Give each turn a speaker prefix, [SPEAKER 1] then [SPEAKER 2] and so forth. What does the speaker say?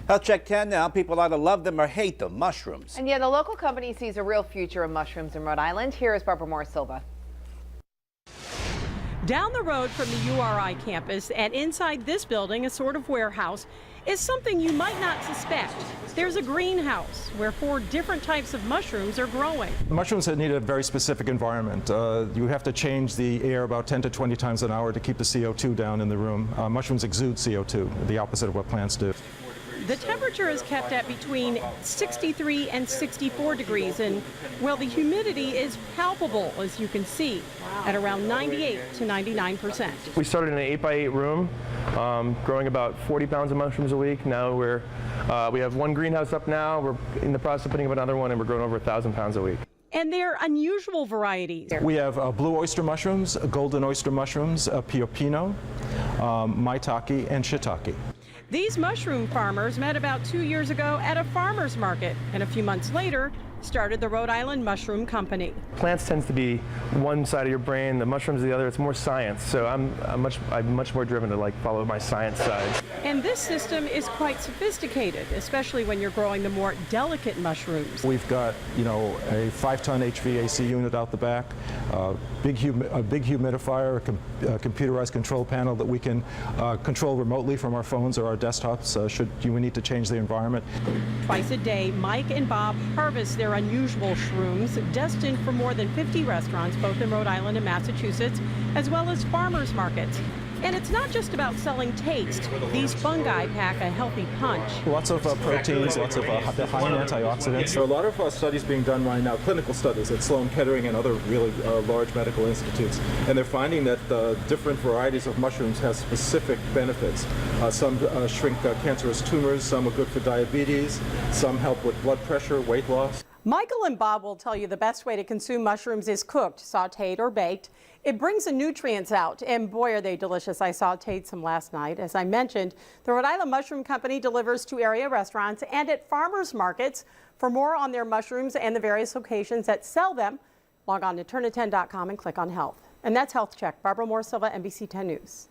[SPEAKER 1] Health Check 10 now. People either love them or hate them, mushrooms.
[SPEAKER 2] And yet the local company sees a real future in mushrooms in Rhode Island. Here is Barbara Moore-Silva.
[SPEAKER 3] Down the road from the URI campus and inside this building, a sort of warehouse, is something you might not suspect. There's a greenhouse where 4 different types of mushrooms are growing.
[SPEAKER 4] Mushrooms need a very specific environment. You have to change the air about 10 to 20 times an hour to keep the CO2 down in the room. Mushrooms exude CO2, the opposite of what plants do.
[SPEAKER 3] The temperature is kept at between 63 and 64 degrees, and, well, the humidity is palpable, as you can see, at around 98 to 99%.
[SPEAKER 5] We started in an 8x8 room, growing about 40 pounds of mushrooms a week. Now we have 1 greenhouse up now. We're in the process of putting up another one, and we're growing over 1,000 pounds a week.
[SPEAKER 3] And they're unusual varieties.
[SPEAKER 4] We have blue oyster mushrooms, golden oyster mushrooms, piopino, maitake, and shiitake.
[SPEAKER 3] These mushroom farmers met about 2 years ago at a farmer's market, and a few months later started the Rhode Island Mushroom Company.
[SPEAKER 5] Plants tends to be one side of your brain, the mushrooms the other. It's more science, so I'm much more driven to follow my science side.
[SPEAKER 3] And this system is quite sophisticated, especially when you're growing the more delicate mushrooms.
[SPEAKER 4] We've got, a 5-ton HVAC unit out the back, a big humidifier, a computerized control panel that we can control remotely from our phones or our desktops should we need to change the environment.
[SPEAKER 3] Twice a day, Mike and Bob harvest their unusual shrooms, destined for more than 50 restaurants, both in Rhode Island and Massachusetts, as well as farmers markets. And it's not just about selling taste. These fungi pack a healthy punch.
[SPEAKER 4] Lots of proteins, lots of high in antioxidants. There are a lot of studies being done right now, clinical studies at Sloan Kettering and other really large medical institutes. And they're finding that different varieties of mushrooms have specific benefits. Some shrink cancerous tumors, some are good for diabetes, some help with blood pressure, weight loss.
[SPEAKER 3] Michael and Bob will tell you the best way to consume mushrooms is cooked, sautéed, or baked. It brings the nutrients out, and boy, are they delicious. I sautéed some last night. As I mentioned, the Rhode Island Mushroom Company delivers to area restaurants and at farmers markets. For more on their mushrooms and the various locations that sell them, log on to turn10.com and click on Health. And that's Health Check. Barbara Moore-Silva, NBC 10 News.